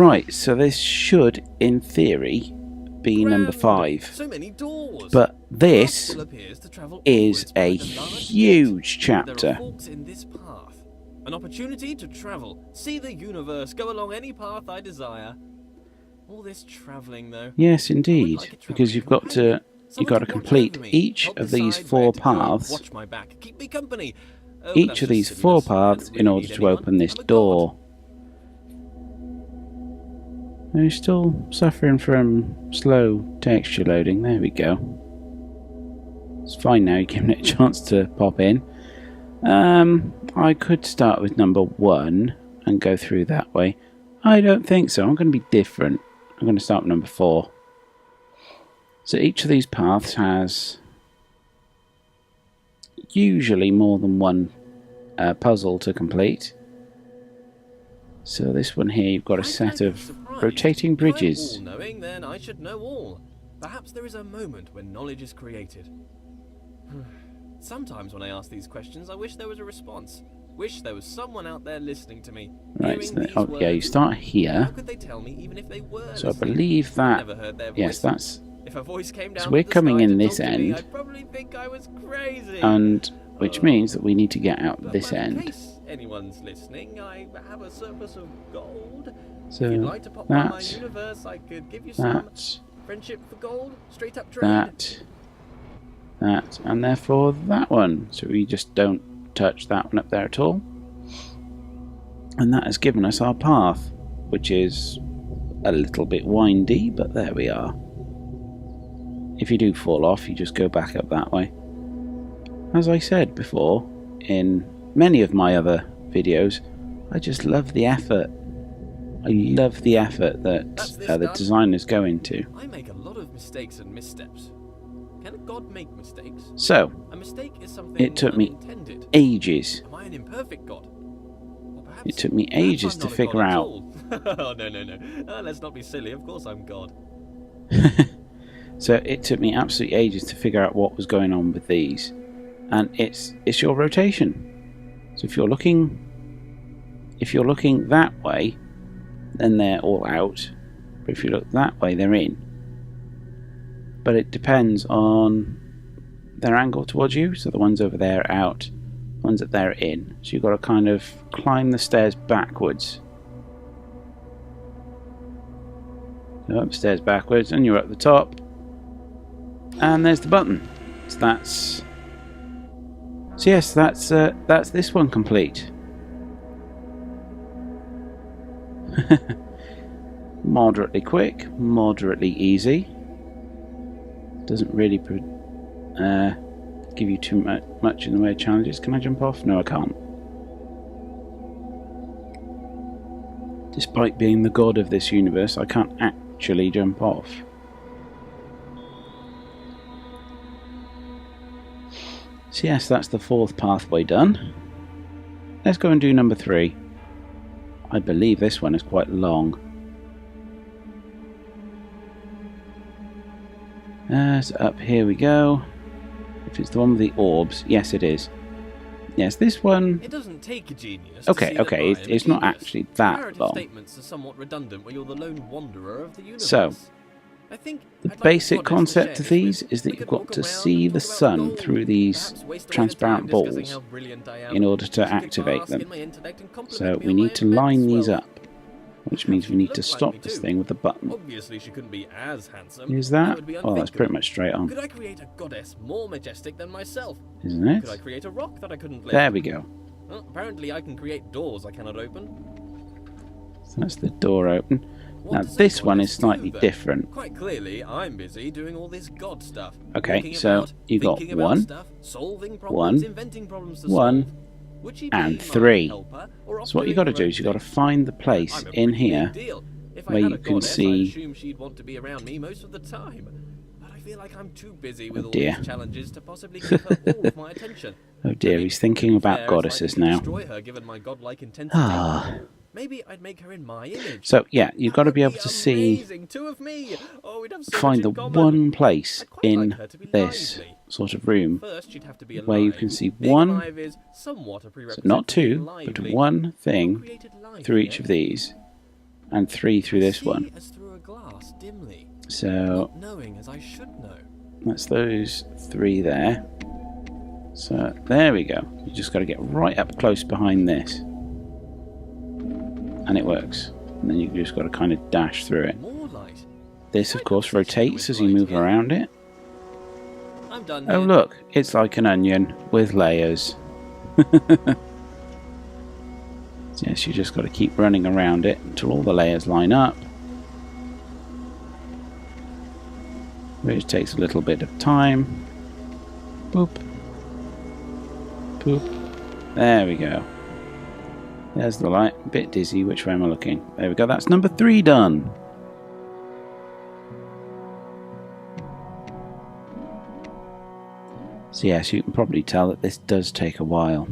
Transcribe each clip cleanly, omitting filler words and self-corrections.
Right, so this should, in theory, be number 5. So many doors. But this Still appears to travel is onwards a by the large huge gate. There are chapter. forks in this path. An opportunity to travel, see the universe, go along any path I desire. All this travelling, though. Yes, indeed, like a travelling because you've got to complete each of these 4 paths. Watch my back. Keep me company. Oh, Each that's of these just 4 silliness. I paths don't in really order need to anyone. open this I'm a god. door. We're still suffering from slow texture loading. There we go. It's fine now, you're giving it a chance to pop in. I could start with number 1 and go through that way. I don't think so. I'm going to be different. I'm going to start with number 4. So each of these paths has usually more than one puzzle to complete. So this one here, you've got a set of rotating bridges. If I'm all-knowing, then I should know all. Perhaps there is a moment when knowledge is created. Sometimes when I ask these questions, I wish there was a response. Wish there was someone out there listening to me. Right, so yeah, you start here. How could they tell me even if they were So I listening? believe that, Never heard their yes, voice. that's, If a voice came down so we're from the coming sky in to this talk to me, end, I'd probably think I was crazy. and which means that we need to get out But this in end. case anyone's listening, I have a surplus of gold. So If you'd like to pop by my that, universe, I could give you some. that, Friendship for gold, straight up trade. that, and therefore that one. So we just don't touch that one up there at all. And that has given us our path, which is a little bit windy, but there we are. If you do fall off, you just go back up that way. As I said before, in many of my other videos, I just love the effort. I love the effort that the designers go into. I make a lot of mistakes and missteps. Can a god make mistakes? So, A mistake is something it took me unintended. ages. Am I an imperfect god? Or perhaps, It took me perhaps ages I'm to not a figure god at out. all. Oh, no. Let's not be silly. Of course I'm god. So it took me absolutely ages to figure out what was going on with these. And it's your rotation. So if you're looking that way, then they're all out. But if you look that way, they're in. But it depends on their angle towards you. So the ones over there are out, the ones that they're in. So you've got to kind of climb the stairs backwards. Go up the stairs backwards, and you're at the top. And there's the button. So yes, that's this one complete. Moderately quick, moderately easy. Doesn't really give you too much in the way of challenges. Can I jump off? No, I can't. Despite being the god of this universe, I can't actually jump off. So yes, that's the 4th pathway done. Let's go and do number 3. I believe this one is quite long. So up here we go. If it's the one with the orbs, yes it is. Yes, this one. It doesn't take a genius. Okay, to see okay, that I am it's a not genius. actually that Comparative long. Statements are somewhat redundant when you're the lone wanderer of the universe. So, I think the I'd like basic the goddess to concept share of this these with. is that We you've could got walk to around see and the talk about sun gold, through these perhaps waste away the transparent time discussing balls how brilliant I am. in order to She could activate bask them. in my intellect and compliment So me we on need my to immense line these wealth. up, which means we need to stop this thing with the button. Obviously, she couldn't be as handsome. Is that? would be Oh, that's pretty much straight on, Could I create a goddess more majestic than myself? isn't it? Could I create a rock that I couldn't lift? There we go. Well, apparently, I can create doors I cannot open. So that's the door open. What Now does a this one goddess is slightly do, then? different. Quite clearly, I'm busy doing all this god stuff. Okay, Walking so about, you got thinking about 1, stuff, solving problems, 1, inventing problems to 1, solve. Would she be and my 3. helper, or off So what you doing got to her do own is you got to thing? find the place I'm a in pretty here big deal. If I where had you a can goddess, see. I'd assume she'd want to be around me most of the time. But I feel like I'm too busy with all dear. these challenges to possibly give her all of my attention. Oh dear, he's thinking about goddesses now. Destroy her given my godlike intensity. Ah. Maybe I'd make her in my image. So yeah, you've got to That be would able to see, amazing. 2 of me. Oh, we'd have so find much the in common. one place I'd quite in like her to be this lively. sort of room First, she'd have to be alive. where you can see Being one, alive is somewhat a so prerequisite not to being 2, but lively. one Who thing created life, through each yeah? of these. and 3 through this one. As through a glass, dimly, So not knowing as I should know. that's those 3 there. So there we go. You just got to get right up close behind this, and it works. And then you just got to kind of dash through it. More light. This, of course, rotates as you move around it. I'm done Oh here. look, it's like an onion with layers. Yes, you just got to keep running around it until all the layers line up, which takes a little bit of time. Boop. Boop. There we go. There's the light. A bit dizzy. Which way am I looking? There we go. That's number 3 done. So yes, you can probably tell that this does take a while.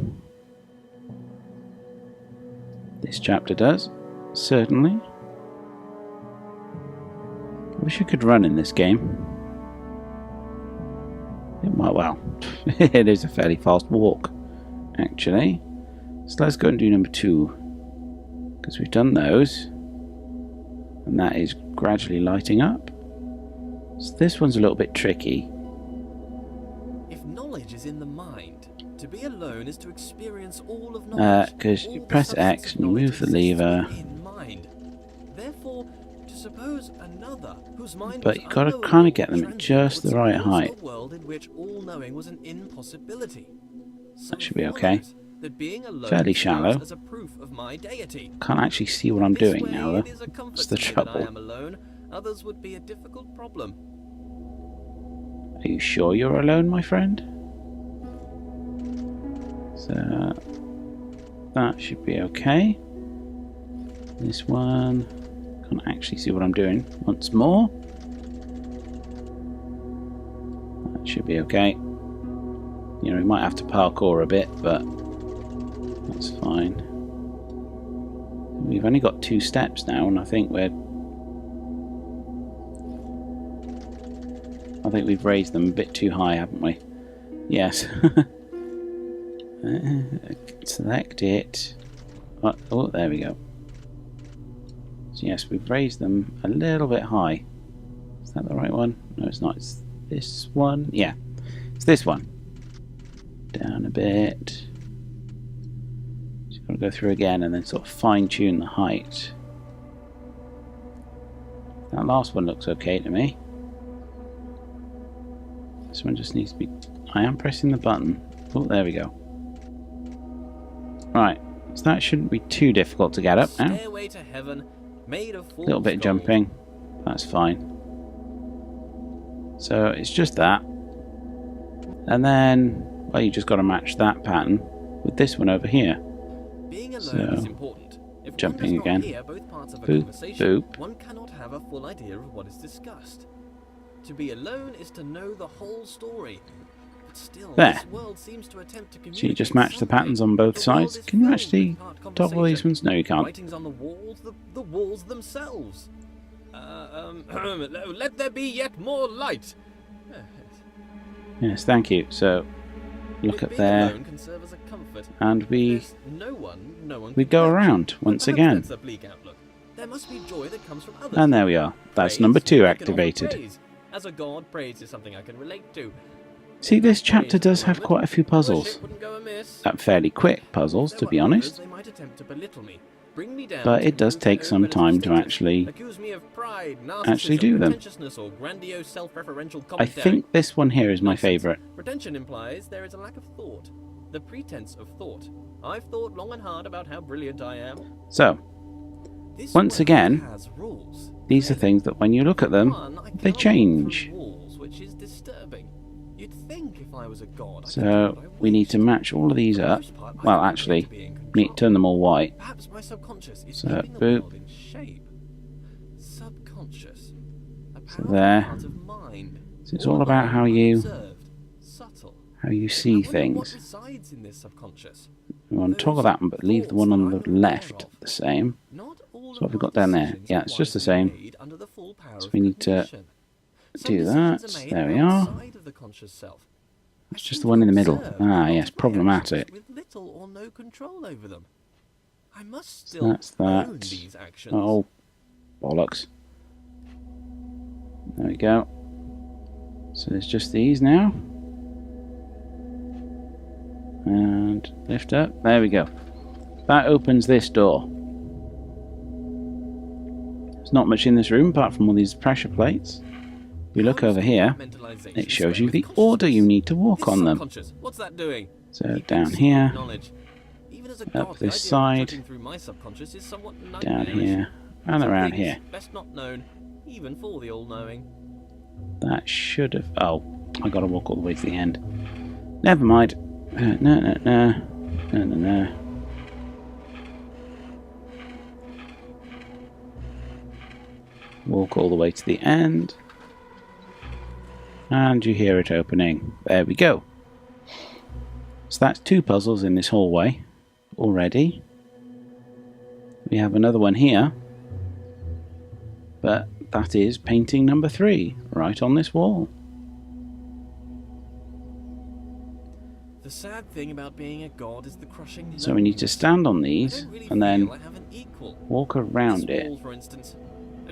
This chapter does, certainly. I wish I could run in this game. It might, well, it is a fairly fast walk, actually. So let's go and do number 2, because we've done those, and that is gradually lighting up. So this one's a little bit tricky. If knowledge is in the mind, to be alone is to experience all of knowledge. Because All you the press substance X of and you move knowledge the exists lever. within mind. Therefore, to suppose another whose mind But was you've got to unknowable kind of get them or at just the transient right would suppose height. A world in which all knowing was an impossibility. So That should be it okay. follows that being alone Fairly serves shallow. as a proof of my deity. Can't actually see what I'm This doing way, now, it though. is a comfort That's the to me that I trouble. am alone. Others would be a difficult problem. Are you sure you're alone, my friend? So that should be okay. This one, can't actually see what I'm doing. Once more. That should be okay. You know, we might have to parkour a bit, but that's fine. We've only got 2 steps now, and I think we've raised them a bit too high, haven't we? Yes. Select it. Oh, there we go. So yes, we've raised them a little bit high. Is that the right one? No, it's not. It's this one. Yeah, it's this one. Down a bit. Just got to go through again and then sort of fine-tune the height. That last one looks okay to me. This one just needs to be... I am pressing the button. Oh, there we go. Right, so that shouldn't be too difficult to get up now. Stairway to heaven, made of A little bit of gold. jumping. That's fine. So it's just that. And then, well, you just got to match that pattern with this one over here. Being alone So, is important. If jumping one does not again. hear both parts of a Boop, conversation, boop. one cannot have a full idea of what is discussed. To be alone is to know the whole story. But still, There. this world seems to attempt to So you communicate just match the something. patterns on both The world sides. is Can you filled actually with part toggle these conversation. ones? No, you can't. Writings on the walls, the walls themselves. Let there be yet more light. Yes, thank you. So look If up being there, alone can serve as a comfort, and we there's no one we can go catch. around But once perhaps again. that's a bleak outlook. There must be joy that comes from others. And there we are. That's Praise, number 2 I can offer activated. praise. As a god, praise is something I can relate to. See, this chapter Praise at does the have moment. quite a few puzzles. Wish it wouldn't go amiss. Fairly quick puzzles, If to there be were honest. others, they might attempt to belittle me, bring me down But to it does remove take their some relative time to status, actually accuse me of pride, actually narcissism, do them. pretentiousness, or grandiose self-referential I commentary. think this one here is my Nonsense. favourite. Pretension implies there is a lack of thought, the pretense of thought. I've thought long and hard about how brilliant I am. So, This once world again, has rules. these are things that when you look at them, One, I they cannot walk change. through walls, which is disturbing. You'd think if I was a god, I could do So what I we need to wished. match all of these For the up. most part, I Well, don't actually, appear to be in we need to turn them all white. Perhaps my subconscious is So, keeping the boop. world in shape. Subconscious. A So powerful there. part of mind. So it's all about how you unobserved, subtle. see I wonder what things. resides in this subconscious. We want to toggle that one, but leave the one on the left the same. Not all So what of have we my got down there? decisions Yeah, are it's just the wisely same. made under the full power So of we need to cognition. Some do decisions that. are made There we are. outside of the conscious self. I It's just seem the one to in the middle. observe Ah, and yes, multiply problematic. actions with little or no control over them. I must So still that's own that. these actions. Oh, Bollocks. There we go. So there's just these now. And lift up. There we go. That opens this door. There's not much in this room apart from all these pressure plates. If you look over here, it shows you the order you need to walk on them. What's that doing? So down here, Even as a up god, this the idea of side, cutting through my subconscious is somewhat down nightmarish. here, and Some around things here. Best not known, even for the all-knowing. That should have... Oh, I gotta walk all the way to the end. Never mind. No. Walk all the way to the end. And you hear it opening. There we go. So that's 2 puzzles in this hallway already. We have another one here. But that is painting number 3, right on this wall. The sad thing about being a god is the crushing So we need to stand on these and then walk around this it wall, for instance.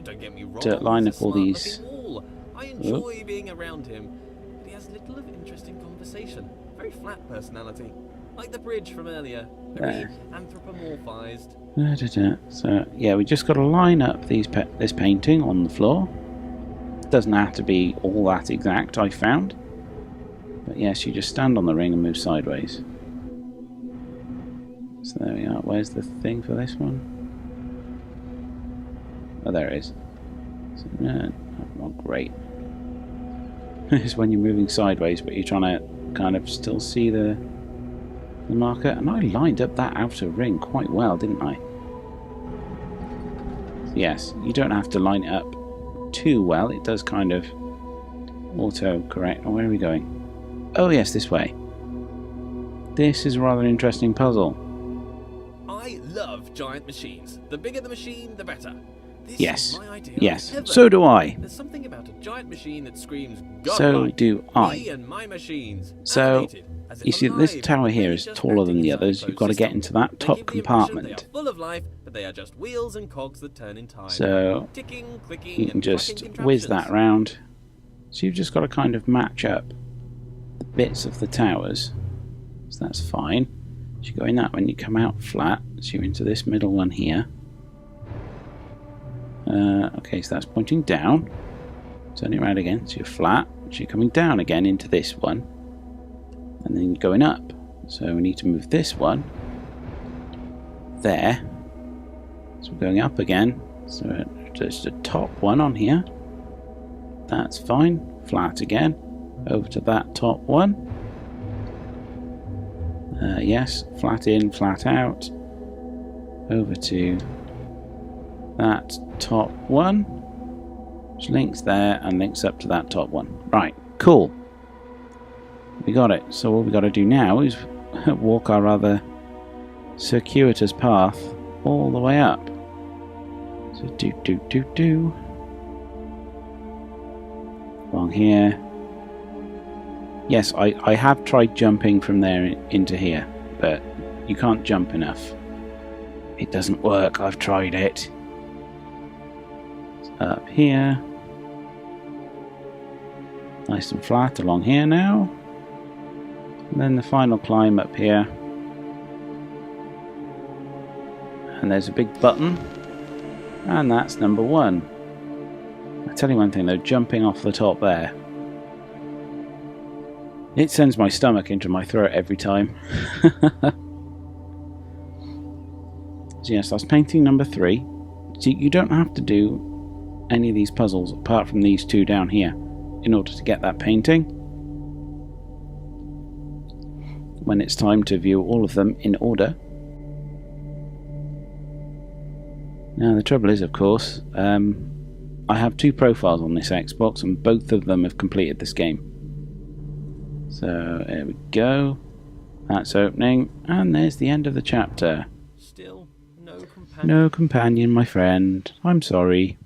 Don't get me wrong, to line he's up a all smart-looking these. wall. I enjoy being around him, but he has little of interesting conversation. Very flat personality, like the bridge from earlier. Very anthropomorphized. So yeah, we just got to line up this painting on the floor. It doesn't have to be all that exact, I found. But yes, you just stand on the ring and move sideways. So there we are. Where's the thing for this one? Oh, there it is. So, no, not great. It's when you're moving sideways, but you're trying to kind of still see the marker. And I lined up that outer ring quite well, didn't I? Yes, you don't have to line it up too well. It does kind of auto-correct. Oh, where are we going? Oh, yes, this way. This is a rather interesting puzzle. I love giant machines. The bigger the machine, the better. This Yes. is my idea Yes. of heaven. So do I. There's something about a giant machine that screams So godlike. do I. Me and my machines. So, Animated, as if you see, this alive, tower here really is just taller than acting the inside others. a You've got to get system. into that They top give the impression compartment. They are full of life, but they are just wheels and cogs that turn in time. So Ticking, clicking, you can and just cracking whiz that contraptions. round. So you've just got to kind of match up the bits of the towers. So that's fine. So you go in that one, you come out flat. So you're into this middle one here. Okay, so that's pointing down. Turn it around again, so you're flat. So you're coming down again into this one. And then you're going up. So we need to move this one there. So we're going up again. So there's the top one on here. That's fine. Flat again. Over to that top one. Yes, flat in, flat out. Over to that top one. Which links there and links up to that top one. Right, cool. We got it. So all we got to do now is walk our rather circuitous path all the way up. So do. Along here. Yes, I have tried jumping from there into here, but you can't jump enough. It doesn't work. I've tried it. It's up here. Nice and flat along here now. And then the final climb up here. And there's a big button. And that's number 1. I tell you one thing though, jumping off the top there. It sends my stomach into my throat every time. So yes, that's painting number 3. See, you don't have to do any of these puzzles apart from these 2 down here in order to get that painting. When it's time to view all of them in order. Now the trouble is, of course, I have 2 profiles on this Xbox and both of them have completed this game. So there we go. That's opening, and there's the end of the chapter. Still no companion. No companion, my friend. I'm sorry.